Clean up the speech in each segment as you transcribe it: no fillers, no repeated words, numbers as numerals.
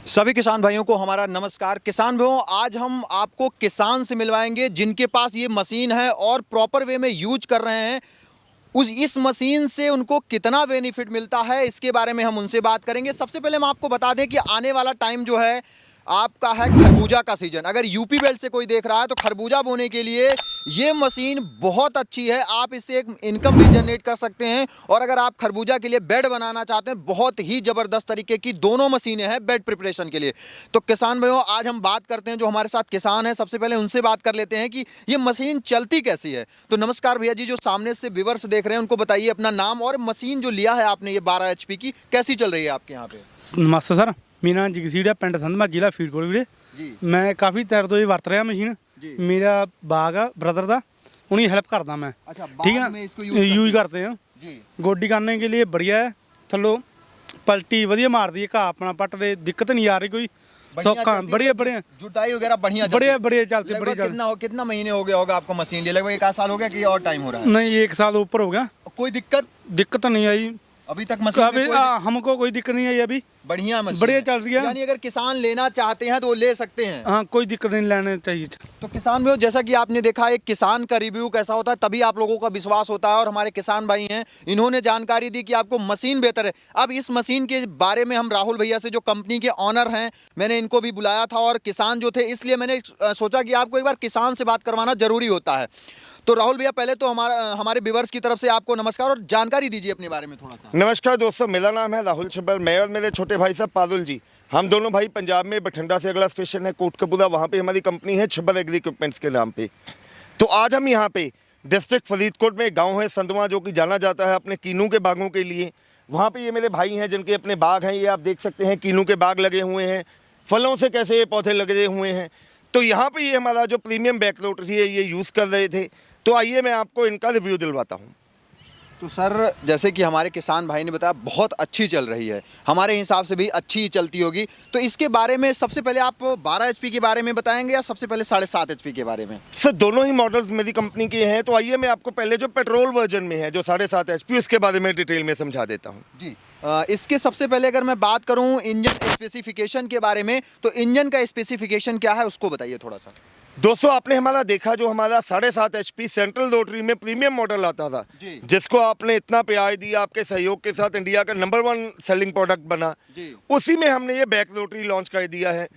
सभी किसान भाइयों को हमारा नमस्कार। किसान भाइयों, आज हम आपको किसान से मिलवाएंगे जिनके पास ये मशीन है और प्रॉपर वे में यूज कर रहे हैं। इस मशीन से उनको कितना बेनिफिट मिलता है, इसके बारे में हम उनसे बात करेंगे। सबसे पहले हम आपको बता दें कि आने वाला टाइम जो है आपका है खरबूजा का सीजन। अगर यूपी बेल्ट से कोई देख रहा है तो खरबूजा बोने के लिए ये मशीन बहुत अच्छी है। आप इससे एक इनकम भी जनरेट कर सकते हैं। और अगर आप खरबूजा के लिए बेड बनाना चाहते हैं, बहुत ही ज़बरदस्त तरीके की दोनों मशीनें हैं बेड प्रिपरेशन के लिए। तो किसान भाइयों, आज हम बात करते हैं जो हमारे साथ किसान हैं। सबसे पहले उनसे बात कर लेते हैं कि ये मशीन चलती कैसी है। तो नमस्कार भैया जी, जो सामने से व्यूअर्स देख रहे हैं उनको बताइए अपना नाम और मशीन जो लिया है आपने ये 12 HP की, कैसी चल रही है आपके यहाँ पे। नमस्ते सर, मेरा नाम जगसीड़ है, पिंड संधमा, ਜ਼ਿਲ੍ਹਾ ਫਰੀਦਕੋਟ ਵੀਰੇ ਜੀ। ਮੈਂ ਕਾਫੀ ਟਾਈਮ ਤੋਂ ਇਹ ਵਰਤ ਰਿਹਾ ਮਸ਼ੀਨ। ਜੀ। ਮੇਰਾ ਬਾਗ ਆ ਬ੍ਰਦਰ ਦਾ, उन्हीं हेल्प करता मैं। अच्छा, ठीक बाग में इसको है, यूज करते हैं जी। गोडी करने के लिए बढ़िया है। थल्लो पलटी वधिया मार दी है, घाह अपना पट दे, दिक्कत नहीं आ रही कोई। सौखा बढ़िया बढ़िया जुताई वगैरह बढ़िया बढ़िया बढ़िया चलती लगभग बढ़िया। कितना महीने हो गया होगा आपको मशीन लिए? लगभग 1 साल हो गया कि और टाइम हो रहा है? नहीं, 1 साल ऊपर हो गया। कोई दिक्कत नहीं आई अभी तक मशीन में? हमको कोई दिक्कत नहीं आई अभी, बढ़िया मशीन बढ़िया चल रही है। यानी अगर किसान लेना चाहते हैं तो वो ले सकते हैं। हाँ, कोई दिक्कत नहीं, लेने चाहिए। तो किसान भाइयों, जैसा कि आपने देखा एक किसान का रिव्यू कैसा होता है तभी आप लोगों का विश्वास होता है। और हमारे किसान भाई हैं, इन्होंने जानकारी दी कि आपको मशीन बेहतर है। अब इस मशीन के बारे में हम राहुल भैया से, जो कंपनी के ऑनर हैं, मैंने इनको भी बुलाया था और किसान जो थे, इसलिए मैंने सोचा कि आपको एक बार किसान से बात करवाना जरूरी होता है। तो राहुल भैया, पहले तो हमारे व्यूअर्स की तरफ से आपको नमस्कार और जानकारी दीजिए अपने बारे में थोड़ा सा। नमस्कार दोस्तों, मेरा नाम है राहुल छब्बर। मैं और मेरे छोटे भाई साहब पारुल जी, हम दोनों भाई पंजाब में बठिंडा से अगला स्टेशन है कोटकपुरा, वहाँ पे हमारी कंपनी है छब्बर एग्री इक्विपमेंट्स के नाम पे। तो आज हम यहाँ पे डिस्ट्रिक्ट फरीदकोट में गांव है संधवा, जो कि जाना जाता है अपने कीनू के बागों के लिए। वहाँ पे ये मेरे भाई हैं जिनके अपने बाग हैं। ये आप देख सकते हैं कीनू के बाग लगे हुए हैं, फलों से कैसे ये पौधे लगे हुए हैं। तो यहाँ पे ये हमारा जो प्रीमियम बैक रोटरी है ये यूज़ कर रहे थे। तो आइए मैं आपको इनका रिव्यू दिलवाता हूँ। तो सर, जैसे कि हमारे किसान भाई ने बताया बहुत अच्छी चल रही है, हमारे हिसाब से भी अच्छी ही चलती होगी। तो इसके बारे में सबसे पहले आप 12 HP के बारे में बताएंगे या सबसे पहले 7.5 HP के बारे में? सर, दोनों ही मॉडल्स मेरी कंपनी के हैं। तो आइए मैं आपको पहले जो पेट्रोल वर्जन में है जो 7.5 HP, उसके बारे में डिटेल में समझा देता हूँ जी। इसके सबसे पहले अगर मैं बात करूँ इंजन स्पेसिफिकेशन के बारे में, तो इंजन का स्पेसिफिकेशन क्या है उसको बताइए थोड़ा सा। दोस्तों, आपने हमारा देखा जो हमारा 7.5 HP सेंट्रल रोटरी में प्रीमियम मॉडल आता था, जिसको आपने इतना प्यार दिया, आपके सहयोग के साथ इंडिया का नंबर 1 सेलिंग प्रोडक्ट बना, उसी में हमने ये बैक रोटरी लॉन्च कर दिया है।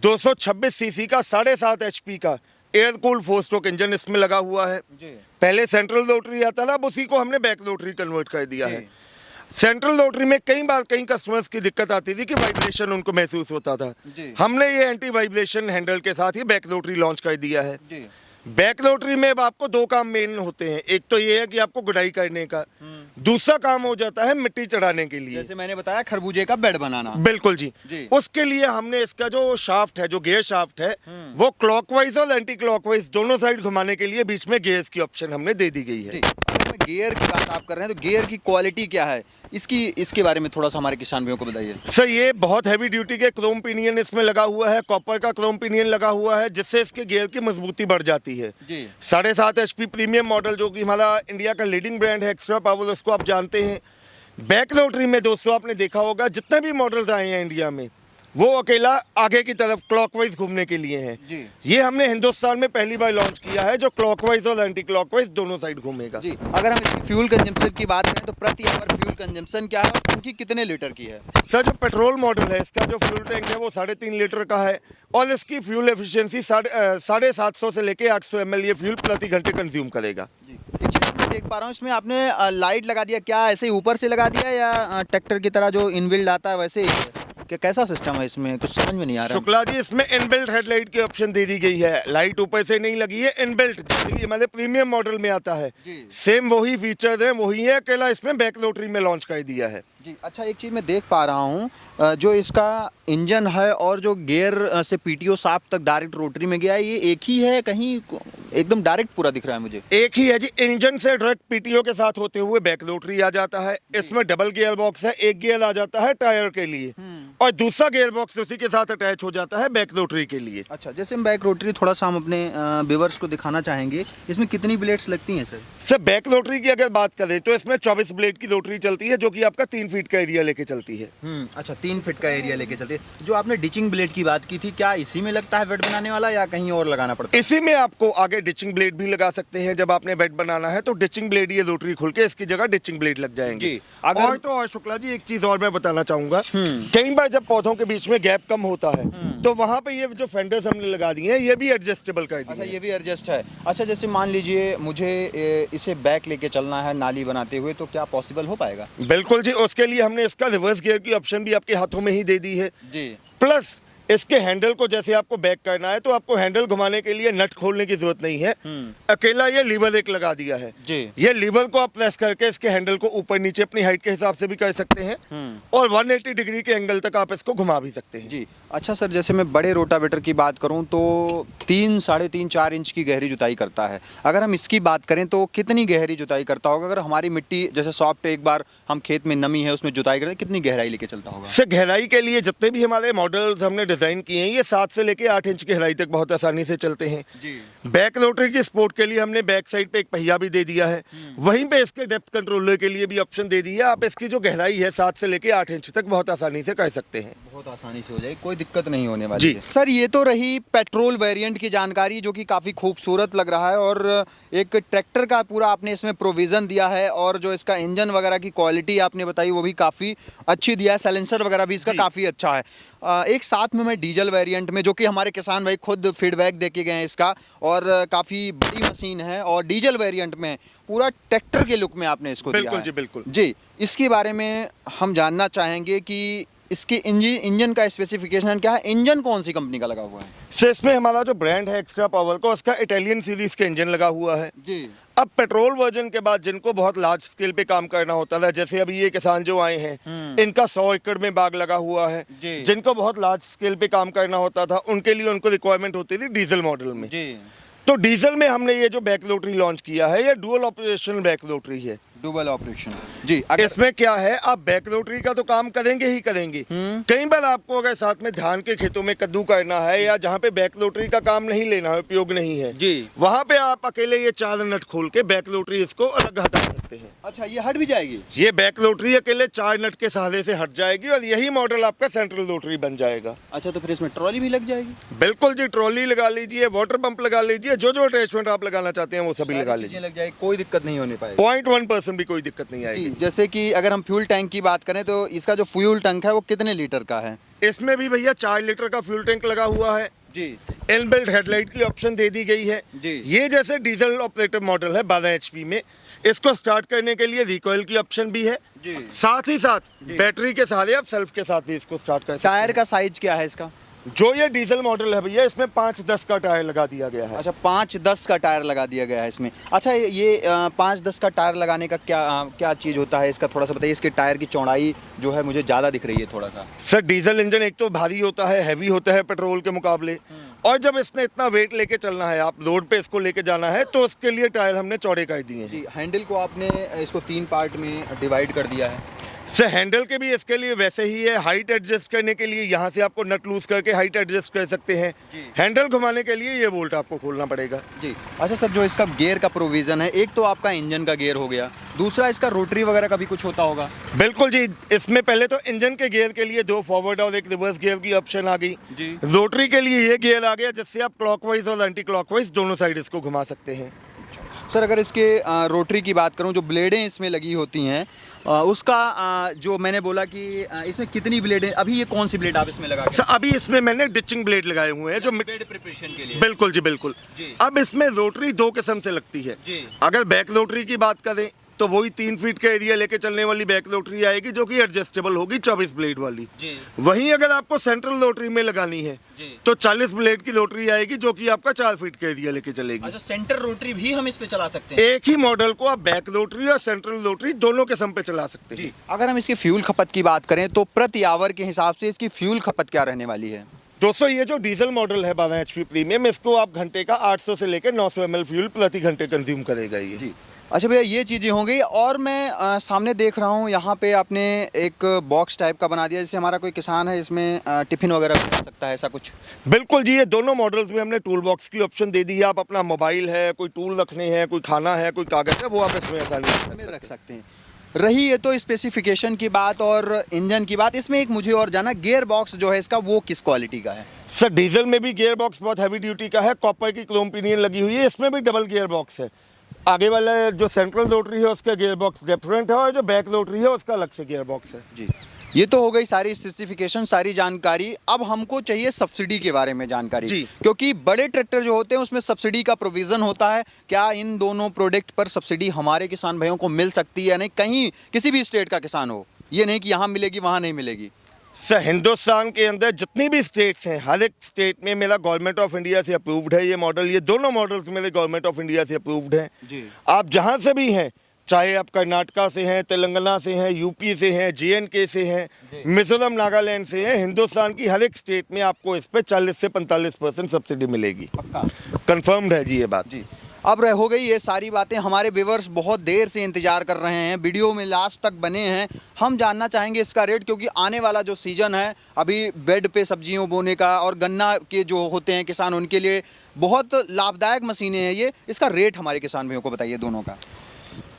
226 सीसी का 7.5 HP का एयर कूल्ड 4 स्ट्रोक इंजन इसमें लगा हुआ है। पहले सेंट्रल रोटरी आता था, अब उसी को हमने बैक रोटरी कन्वर्ट कर दिया है। सेंट्रल रोटरी में कई बार कई कस्टमर्स की दिक्कत आती थी कि वाइब्रेशन उनको महसूस होता था। हमने ये एंटी वाइब्रेशन हैंडल के साथ ही बैक रोटरी लॉन्च कर दिया है। बैक रोटरी में अब आपको 2 काम मेन होते हैं। एक तो ये है कि आपको गुडाई करने का, दूसरा काम हो जाता है मिट्टी चढ़ाने के लिए, जैसे मैंने बताया खरबूजे का बेड बनाना। बिल्कुल जी। उसके लिए हमने इसका जो शाफ्ट है, जो गियर शाफ्ट है, वो क्लॉकवाइज और एंटी क्लॉकवाइज दोनों साइड घुमाने के लिए बीच में गियर्स की ऑप्शन हमने दे दी गई है। गियर की बात आप कर रहे हैं तो गियर की क्वालिटी क्या है इसके बारे में थोड़ा सा हमारे किसान भाइयों को बताइए। सर, ये बहुत हैवी ड्यूटी के क्रोम पिनियन इसमें लगा हुआ है, कॉपर का क्रोम पिनियन लगा हुआ है, जिससे इसके गियर की मजबूती बढ़ जाती है। 7.5 HP प्रीमियम मॉडल, जो कि हमारा इंडिया का लीडिंग ब्रांड है एक्स्ट्रा पावर, उसको आप जानते हैं। बैक रोटरी में दोस्तों आपने देखा होगा जितने भी मॉडल्स आए हैं इंडिया में, वो अकेला आगे की तरफ क्लॉकवाइज घूमने के लिए है। ये हमने हिंदुस्तान में पहली बार लॉन्च किया है, जो क्लॉकवाइज और एंटी क्लॉकवाइज दोनों साइड घूमेगा। जी। अगर हम इसकी फ्यूल कंजम्पशन की बात करें तो प्रति आवर फ्यूल कंजम्पशन क्या है और उनकी कितने लीटर की है? सर, जो पेट्रोल मॉडल है इसका जो फ्यूल टैंक है वो 3.5 लीटर का है और इसकी फ्यूल एफिशिएंसी 750 से लेके 800 ml ये फ्यूल प्रति घंटे कंज्यूम करेगा। एक चीज़ मैं देख पा रहा हूँ, इसमें आपने लाइट लगा दिया, क्या ऐसे ही ऊपर से लगा दिया या ट्रैक्टर की तरह जो इनबिल्ड आता है वैसे ही कि कैसा सिस्टम है इसमें? कुछ समझ में नहीं आ रहा। शुक्ला जी, इसमें इनबिल्ट हेडलाइट की ऑप्शन दे दी गई है। लाइट ऊपर से नहीं लगी है, इनबिल्ट, जैसे हमारे प्रीमियम मॉडल में आता है सेम वही फीचर है, वही है, अकेला इसमें बैक रोटरी में लॉन्च कर दिया है। जी। अच्छा, एक चीज़ मैं देख पा रहा हूँ, जो इसका इंजन है और जो गियर से PTO शाफ्ट तक डायरेक्ट रोटरी में गया है, ये एक ही है? कहीं एकदम डायरेक्ट पूरा दिख रहा है मुझे। एक ही है जी, इंजन से डायरेक्ट PTO के साथ होते हुए बैक रोटरी आ जाता है। इसमें डबल गियर बॉक्स है, एक गियर आ जाता है टायर के लिए और दूसरा गियर बॉक्स उसी के साथ अटैच हो जाता है बैक रोटरी के लिए। अच्छा, जैसे हम बैक रोटरी थोड़ा सा हम अपने व्यूअर्स को दिखाना चाहेंगे, इसमें कितनी ब्लेड्स लगती हैं सर? सर, बैक रोटरी की अगर बात करें तो इसमें 24 ब्लेड की रोटरी चलती है, जो कि आपका 3 फीट का एरिया लेके चलती है। अच्छा 3 फीट का एरिया लेके चलते हैं। जो आपने डिचिंग ब्लेड की बात की थी, क्या इसी में लगता है बेड बनाने वाला या कहीं और लगाना पड़ता है? इसी में आपको आगे डिचिंग ब्लेड भी लगा सकते हैं। जब आपने बेड बनाना है तो डिचिंग ब्लेड, ये रोटरी खुल के इसकी जगह डिचिंग ब्लेड लग जाएंगे जी। अगर और तो और शुक्ला जी एक चीज और मैं बताना चाहूंगा, कई बार जब पौधों के बीच में गैप कम होता है तो वहां पे ये जो फेंडर्स हमने लगा दिए हैं ये भी एडजस्टेबल कर दिए अच्छा, हैं। ये भी एडजस्ट है। अच्छा, जैसे मान लीजिए मुझे इसे बैक लेके चलना है नाली बनाते हुए, तो क्या पॉसिबल हो पाएगा? बिल्कुल जी, उसके लिए हमने इसका रिवर्स गियर की ऑप्शन भी आपके हाथों में ही दे दी है जी। प्लस इसके हैंडल को जैसे आपको बैक करना है तो आपको हैंडल घुमाने के लिए नट खोलने की जरूरत नहीं है, अकेला ये लीवर एक लगा दिया है जी। ये लीवर को आप प्रेस करके इसके हैंडल को ऊपर नीचे अपनी हाइट के हिसाब से भी कर सकते हैं और 180 डिग्री के एंगल तक आप इसको घुमा भी सकते हैं जी। अच्छा सर, जैसे मैं बड़े रोटावेटर की बात करूं तो 3-3.5-4 इंच की गहरी जुताई करता है। अगर हम इसकी बात करें तो कितनी गहरी जुताई करता होगा? अगर हमारी मिट्टी जैसे सॉफ्ट, एक बार हम खेत में नमी है उसमें जुताई करते, कितनी गहराई लेके चलता होगा? से गहराई के लिए जितने भी हमारे मॉडल्स हमने डिजाइन किए हैं ये 7 से लेके 8 इंच की गहराई तक बहुत आसानी से चलते हैं जी। बैक रोटरी की सपोर्ट के लिए हमने बैक साइड पे एक पहिया भी दे दिया है, वहीं पे इसके डेप्थ कंट्रोलर के लिए भी ऑप्शन दे दिया। आप इसकी जो गहराई है 7 से लेके 8 इंच तक बहुत आसानी से कर सकते हैं। बहुत आसानी से हो जाएगी, कोई दिक्कत नहीं होने वाली जी। है। सर, ये तो रही पेट्रोल वेरिएंट की जानकारी, जो कि काफ़ी खूबसूरत लग रहा है और एक ट्रैक्टर का पूरा आपने इसमें प्रोविज़न दिया है और जो इसका इंजन वगैरह की क्वालिटी आपने बताई वो भी काफ़ी अच्छी दिया है, साइलेंसर वगैरह भी इसका काफ़ी अच्छा है। एक साथ में मैं डीजल वेरिएंट में, जो कि हमारे किसान भाई खुद फीडबैक दे के गए हैं इसका, और काफ़ी बड़ी मशीन है और डीजल वेरिएंट में पूरा ट्रैक्टर के लुक में आपने इसको दिया बिल्कुल है। जी, बिल्कुल जी। इसके बारे में हम जानना चाहेंगे कि इसके इंजन का स्पेसिफिकेशन क्या है? इंजन कौन सी कंपनी का लगा हुआ है? से इसमें हमारा जो ब्रांड है एक्स्ट्रा पावर का, उसका इटालियन सीरीज का इंजन लगा हुआ है जी। अब पेट्रोल वर्जन के बाद जिनको बहुत लार्ज स्केल पे काम करना होता था, जैसे अभी ये किसान जो आए हैं इनका 100 एकड़ में बाग लगा हुआ है, जिनको बहुत लार्ज स्केल पे काम करना होता था उनके लिए उनको रिक्वायरमेंट होती थी डीजल मॉडल में जी। तो डीजल में हमने ये जो बैक रोटरी लॉन्च किया है ये डुअल ऑपरेशनल बैक रोटरी है। डुअल ऑपरेशन जी। इसमें क्या है, आप बैक रोटरी का तो काम करेंगे ही करेंगे, कई बार आपको अगर साथ में धान के खेतों में कद्दू करना है या जहाँ पे बैक रोटरी का काम नहीं लेना है, उपयोग नहीं है जी, वहाँ पे आप अकेले ये 4 नट खोल के बैक रोटरी इसको अलग हटा सकते हैं। अच्छा, ये हट भी जाएगी? ये बैक रोटरी अकेले 4 नट के सहारे से हट जाएगी और यही मॉडल आपका सेंट्रल रोटरी बन जाएगा। अच्छा, तो फिर इसमें ट्रॉली भी लग जाएगी? बिल्कुल जी, ट्रॉली लगा लीजिए, वाटर पंप लगा लीजिए, जो जो अटैचमेंट आप लगाना चाहते हैं वो सभी लगा लीजिए, लग जाएगी, कोई दिक्कत नहीं होने पाएगी। 0.1% भी कोई दिक्कत नहीं जी। आएगी। जैसे कि अगर हम फ्यूल टैंक की बात करें तो इसका जो फ्यूल टैंक है वो कितने लीटर का है? इसमें भी भैया 4 लीटर का फ्यूल टैंक लगा हुआ है जी। इनबिल्ट हेडलाइट की ऑप्शन दे दी गई है जी। ये जैसे डीजल ऑपरेटर मॉडल है 12 HP में, इसको स्टार्ट करने के लिए रिकॉइल की ऑप्शन भी है जी। साथ ही साथ बैटरी के सहारे आप सेल्फ के साथ भी इसको स्टार्ट कर सकते हैं। टायर का साइज क्या है इसका? जो ये डीजल मॉडल है भैया इसमें 5-10 का टायर लगा दिया गया है। अच्छा, 5-10 का टायर लगा दिया गया है इसमें। अच्छा, ये 5-10 का टायर लगाने का क्या चीज़ होता है इसका, थोड़ा सा बताइए। इसके टायर की चौड़ाई जो है मुझे ज़्यादा दिख रही है थोड़ा सा। सर, डीजल इंजन एक तो भारी होता है, हैवी होता है पेट्रोल के मुकाबले, और जब इसने इतना वेट लेके चलना है, आप रोड पे इसको लेके जाना है, तो उसके लिए टायर हमने चौड़े कर दिए हैं। जी। हैंडल को आपने इसको 3 पार्ट में डिवाइड कर दिया है। सर, हैंडल के भी इसके लिए वैसे ही है, हाइट एडजस्ट करने के लिए यहाँ से आपको नट लूज करके हाइट एडजस्ट कर सकते हैं। हैंडल घुमाने के लिए ये बोल्ट आपको खोलना पड़ेगा। जी। अच्छा सर, जो इसका गियर का प्रोविज़न है, एक तो आपका इंजन का गियर हो गया, दूसरा इसका रोटरी वगैरह का भी कुछ होता होगा? बिल्कुल जी, इसमें पहले तो इंजन के गियर के लिए 2 फॉरवर्ड और 1 रिवर्स गियर की ऑप्शन आ गई जी। रोटरी के लिए ये गियर आ गया जिससे आप क्लॉकवाइज और एंटी क्लॉकवाइज दोनों साइड इसको घुमा सकते हैं। सर, अगर इसके रोटरी की बात करूं, जो ब्लेडें इसमें लगी होती हैं उसका जो मैंने बोला कि इसमें कितनी ब्लेडें, अभी ये कौन सी ब्लेड आप इसमें लगा सर, अभी इसमें मैंने डिचिंग ब्लेड लगाए हुए हैं जो ब्लेड प्रिपरेशन के लिए? बिल्कुल जी, बिल्कुल जी। अब इसमें रोटरी 2 किस्म से लगती है जी। अगर बैक रोटरी की बात करें तो वही 3 फीट का एरिया लेके चलने वाली बैक रोटरी आएगी जो कि एडजस्टेबल होगी 24 ब्लेड वाली जी। वहीं अगर आपको सेंट्रल रोटरी में लगानी है जी। तो 40 ब्लेड की रोटरी आएगी जो कि आपका 4 फीट का एरिया लेके चलेगी। अच्छा, सेंटर रोटरी भी हम इस पे चला सकते हैं? एक ही मॉडल को आप बैक रोटरी और सेंट्रल रोटरी दोनों किस्म पे चला सकते हैं। जी। अगर हम इसकी फ्यूल खपत की बात करें तो प्रति आवर के हिसाब से इसकी फ्यूल खपत क्या रहने वाली है? दोस्तों, ये जो डीजल मॉडल है 12 HP प्रीमियम, इसको आप घंटे का 800 से लेकर 900 ml फ्यूल प्रति घंटे कंज्यूम करेगा ये। जी। अच्छा भैया, ये चीज़ें होंगी और मैं सामने देख रहा हूँ यहाँ पे आपने एक बॉक्स टाइप का बना दिया, जैसे हमारा कोई किसान है इसमें टिफिन वगैरह भी रख सकता है, ऐसा कुछ? बिल्कुल जी, ये दोनों मॉडल्स में हमने टूल बॉक्स की ऑप्शन दे दी है। आप अपना मोबाइल है, कोई टूल रखने हैं, कोई खाना है, कोई कागज़ है, वो आप इसमें आसानी से रख सकते हैं। रही है तो स्पेसिफिकेशन की बात और इंजन की बात, इसमें एक मुझे और जाना, गियर बॉक्स जो है इसका वो किस क्वालिटी का है? सर डीजल में भी गियर बॉक्स बहुत हैवी ड्यूटी का है, कॉपर की क्रोम पिनियन लगी हुई है, इसमें भी डबल गियर बॉक्स है। आगे वाला जो सेंट्रल रोटरी है उसका गियर बॉक्स डिफरेंट है और जो बैक रोटरी है उसका अलग से गियर बॉक्स है। जी, ये तो हो गई सारी स्पेसिफिकेशन, सारी जानकारी। अब हमको चाहिए सब्सिडी के बारे में जानकारी, जी। क्योंकि बड़े ट्रैक्टर जो होते हैं उसमें सब्सिडी का प्रोविज़न होता है। क्या इन दोनों प्रोडक्ट पर सब्सिडी हमारे किसान भाइयों को मिल सकती है या नहीं? कहीं किसी भी स्टेट का किसान हो, ये नहीं कि यहाँ मिलेगी वहाँ नहीं मिलेगी। सर हिंदुस्तान के अंदर जितनी भी स्टेट्स हैं, हर एक स्टेट में मेरा गवर्नमेंट ऑफ इंडिया से अप्रूव्ड है ये मॉडल। ये दोनों मॉडल्स मेरे गवर्नमेंट ऑफ इंडिया से अप्रूव्ड हैं। जी। आप जहाँ से भी हैं, चाहे आप कर्नाटका से हैं, तेलंगाना से हैं, यूपी से हैं, JNK से हैं, मिजोरम नागालैंड से हैं, हिंदुस्तान की हर एक स्टेट में आपको इस पर 40 से 45% सब्सिडी मिलेगी। पक्का कंफर्म्ड है जी ये बात। जी। अब हो गई ये सारी बातें। हमारे व्यूअर्स बहुत देर से इंतजार कर रहे हैं, वीडियो में लास्ट तक बने हैं। हम जानना चाहेंगे इसका रेट, क्योंकि आने वाला जो सीजन है अभी बेड पे सब्जियों बोने का और गन्ना के जो होते हैं किसान, उनके लिए बहुत लाभदायक मशीनें हैं ये। इसका रेट हमारे किसान भाइयों को बताइए दोनों का।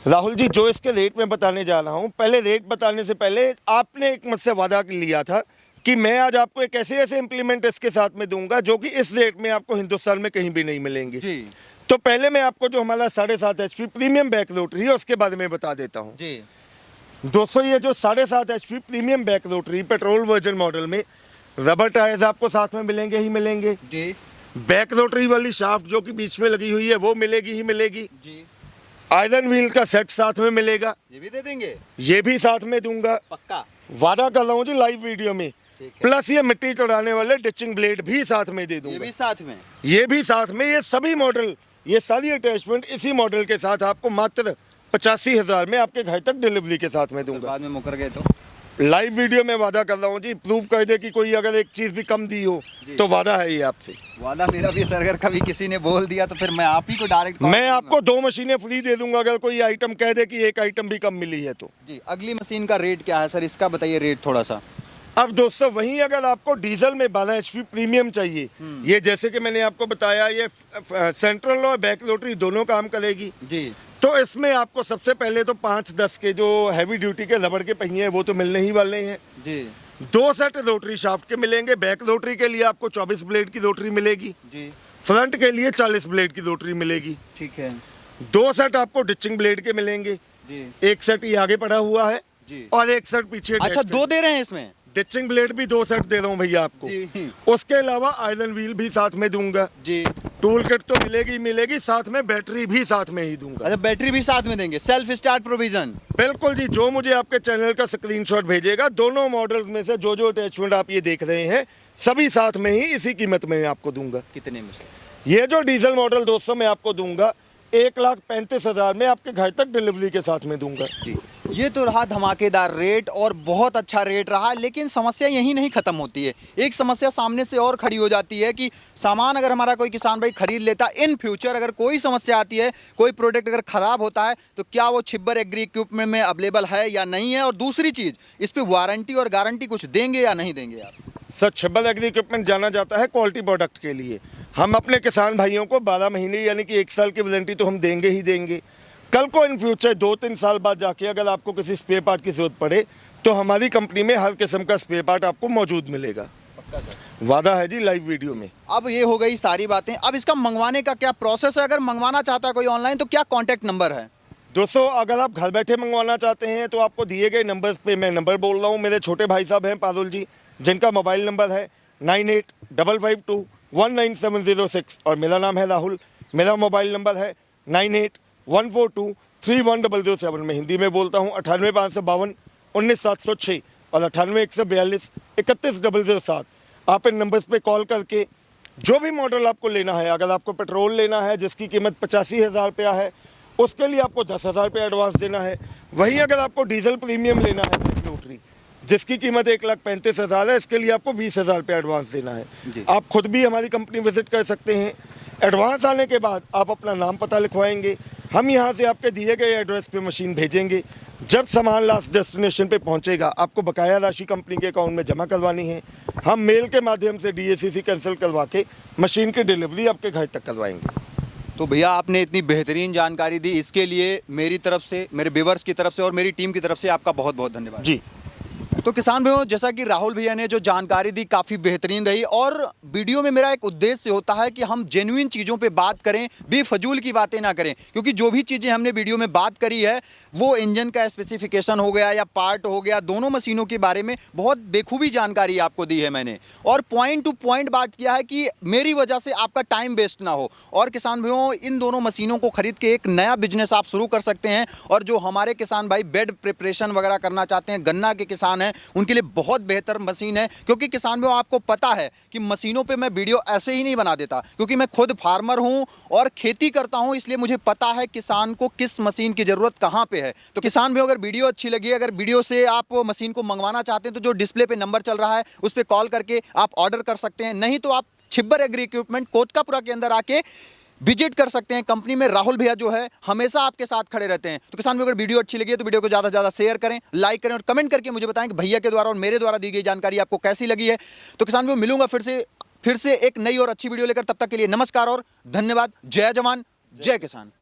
राहुल जी, जो इसके रेट में बताने जा रहा हूँ, पहले रेट बताने से पहले आपने एक मुझसे वादा लिया था कि मैं आज आपको एक ऐसे इम्प्लीमेंट इसके साथ में दूंगा जो कि इस रेट में आपको हिंदुस्तान में कहीं भी नहीं मिलेंगे। जी। तो पहले मैं आपको जो हमारा 7.5 HP प्रीमियम बैक रोटरी है उसके बारे में बता देता हूँ। जी। दोस्तों ये जो 7.5 HP premium back rotary petrol version model में रबर टायर्स आपको साथ में मिलेंगे ही मिलेंगे। जी। बैक रोटरी वाली शाफ्ट जो कि बीच में लगी हुई है वो मिलेगी ही मिलेगी। जी। आयरन व्हील का सेट साथ में मिलेगा, ये भी दे देंगे? ये भी साथ में दूंगा, पक्का वादा कर रहा हूँ जी लाइव वीडियो में। ठीक है। प्लस ये मिट्टी चढ़ाने वाले डिचिंग ब्लेड भी साथ में दे ये दूंगा। भी साथ में? ये भी साथ में। ये सभी मॉडल, ये सारी अटैचमेंट इसी मॉडल के साथ आपको मात्र 85,000 में आपके घर तक डिलीवरी के साथ में दूंगा। बाद में मुकर गए तो लाइव वीडियो में वादा कर रहा हूँ जी, प्रूव कर दे कि कोई अगर एक चीज भी कम दी हो तो वादा है ये आपसे। वादा मेरा भी सर, अगर कभी किसी ने बोल दिया तो फिर मैं आप ही को डायरेक्ट मैं आपको 2 मशीनें फ्री दे दूंगा अगर कोई आइटम कह दे कि एक आइटम भी कम मिली है तो। जी। अगली मशीन का रेट क्या है सर, इसका बताइए रेट थोड़ा सा। अब दोस्तों वहीं अगर आपको डीजल में 12 HP प्रीमियम चाहिए, ये जैसे कि मैंने आपको बताया ये सेंट्रल और बैक रोटरी दोनों काम करेगी। जी। तो इसमें आपको सबसे पहले तो 5-10 के जो हैवी ड्यूटी के रबड़ के पहिए हैं वो तो मिलने ही वाले हैं। जी। 2 सेट रोटरी शाफ्ट के मिलेंगे। बैक रोटरी के लिए आपको 24 ब्लेड की रोटरी मिलेगी। जी। फ्रंट के लिए 40 ब्लेड की रोटरी मिलेगी। ठीक है। 2 सेट आपको डिचिंग ब्लेड के मिलेंगे। जी। एक सेट ये आगे पड़ा हुआ है जी। और एक सेट पीछे। अच्छा, 2 दे रहे हैं इसमें? डिचिंग ब्लेड भी 2 सेट दे रहा हूँ भैया आपको। जी। उसके अलावा आयरन व्हील भी साथ में दूंगा। जी। टूल किट तो मिलेगी मिलेगी, साथ में बैटरी भी साथ में ही दूंगा। अच्छा, बैटरी भी साथ में देंगे, सेल्फ स्टार्ट प्रोविजन? बिल्कुल जी। जो मुझे आपके चैनल का स्क्रीनशॉट भेजेगा, दोनों मॉडल्स में से जो अटैचमेंट आप ये देख रहे हैं सभी साथ में ही इसी कीमत में आपको दूंगा। कितने में? ये जो डीजल मॉडल दोस्तों मैं आपको दूंगा 1,35,000 में आपके घर तक डिलीवरी के साथ में दूंगा। जी। ये तो रहा धमाकेदार रेट और बहुत अच्छा रेट रहा, लेकिन समस्या यहीं नहीं खत्म होती है। एक समस्या सामने से और खड़ी हो जाती है कि सामान अगर हमारा कोई किसान भाई खरीद लेता, इन फ्यूचर अगर कोई समस्या आती है, कोई प्रोडक्ट अगर खराब होता है, तो क्या वो छिब्बर एग्री इक्विपमेंट में अवेलेबल है या नहीं है? और दूसरी चीज, इस पर वारंटी और गारंटी कुछ देंगे या नहीं देंगे आप? सर छिब्बर एग्री इक्विपमेंट जाना जाता है क्वालिटी प्रोडक्ट के लिए। हम अपने किसान भाइयों को 12 महीने यानी कि 1 साल की वारंटी तो हम देंगे ही देंगे। कल को इन फ्यूचर 2-3 साल बाद जाके अगर आपको किसी स्पेयर पार्ट की जरूरत पड़े तो हमारी कंपनी में हर किस्म का स्पेयर पार्ट आपको मौजूद मिलेगा। वादा है जी लाइव वीडियो में। अब ये हो गई सारी बातें। अब इसका मंगवाने का क्या प्रोसेस है? अगर मंगवाना चाहता है कोई ऑनलाइन तो क्या कॉन्टैक्ट नंबर है? दोस्तों अगर आप घर बैठे मंगवाना चाहते हैं तो आपको दिए गए नंबर्स पे मैं नंबर बोल रहा हूँ। मेरे छोटे भाई साहब हैं पारुल जी, जिनका मोबाइल नंबर है 9855219706 और मेरा नाम है राहुल। मेरा मोबाइल नंबर है 9814231007। मैं हिंदी में बोलता हूँ 98,552,19,706 और 98,142,31,007। आप इन नंबर्स पे कॉल करके जो भी मॉडल आपको लेना है, अगर आपको पेट्रोल लेना है जिसकी कीमत 85,000 रुपया है, उसके लिए आपको 10,000 रुपया एडवांस देना है। वहीं अगर आपको डीजल प्रीमियम लेना है रोटरी जिसकी कीमत 1,35,000 है, इसके लिए आपको 20,000 रुपया एडवांस देना है। आप खुद भी हमारी कंपनी विजिट कर सकते हैं। एडवांस आने के बाद आप अपना नाम पता लिखवाएंगे, हम यहाँ से आपके दिए गए एड्रेस पे मशीन भेजेंगे। जब सामान लास्ट डेस्टिनेशन पे पहुँचेगा आपको बकाया राशि कंपनी के अकाउंट में जमा करवानी है। हम मेल के माध्यम से DACC कैंसिल करवा के मशीन की डिलीवरी आपके घर तक करवाएंगे। तो भैया आपने इतनी बेहतरीन जानकारी दी, इसके लिए मेरी तरफ से, मेरे व्यूअर्स की तरफ से और मेरी टीम की तरफ से आपका बहुत बहुत धन्यवाद जी। तो किसान भाइयों, जैसा कि राहुल भैया ने जो जानकारी दी काफ़ी बेहतरीन रही। और वीडियो में मेरा एक उद्देश्य होता है कि हम जेन्युइन चीज़ों पे बात करें, बेफजूल की बातें ना करें, क्योंकि जो भी चीज़ें हमने वीडियो में बात करी है वो इंजन का स्पेसिफिकेशन हो गया या पार्ट हो गया, दोनों मशीनों के बारे में बहुत बेखूबी जानकारी आपको दी है मैंने, और पॉइंट टू पॉइंट बात किया है कि मेरी वजह से आपका टाइम वेस्ट ना हो। और किसान भाइयों, इन दोनों मशीनों को खरीद के एक नया बिजनेस आप शुरू कर सकते हैं। और जो हमारे किसान भाई बेड प्रिपरेशन वगैरह करना चाहते हैं, गन्ना के किसान हैं, उनके लिए बहुत बेहतर मशीन है। क्योंकि किसान भाइयों, आपको पता है कि मशीनों पे मैं वीडियो ऐसे ही नहीं बना देता, क्योंकि मैं खुद फार्मर हूं और खेती करता हूं, इसलिए मुझे पता है किसान को किस मशीन की जरूरत कहां पे है। तो किसान भाइयों, अगर वीडियो अच्छी लगी, अगर वीडियो से आप मशीन को मंगवाना चाहते हैं, तो जो डिस्प्ले पे नंबर चल रहा है उस पर कॉल करके आप ऑर्डर कर सकते हैं। नहीं तो आप छिब्बर एग्री इक्विपमेंट कोटकापुरा के अंदर आके विजिट कर सकते हैं। कंपनी में राहुल भैया जो है हमेशा आपके साथ खड़े रहते हैं। तो किसान भाई, अगर वीडियो अच्छी लगी है तो वीडियो को ज़्यादा से ज़्यादा शेयर करें, लाइक करें और कमेंट करके मुझे बताएं कि भैया के द्वारा और मेरे द्वारा दी गई जानकारी आपको कैसी लगी है। तो किसान भाई, मिलूंगा फिर से एक नई और अच्छी वीडियो लेकर। तब तक के लिए नमस्कार और धन्यवाद। जय जवान, जय किसान।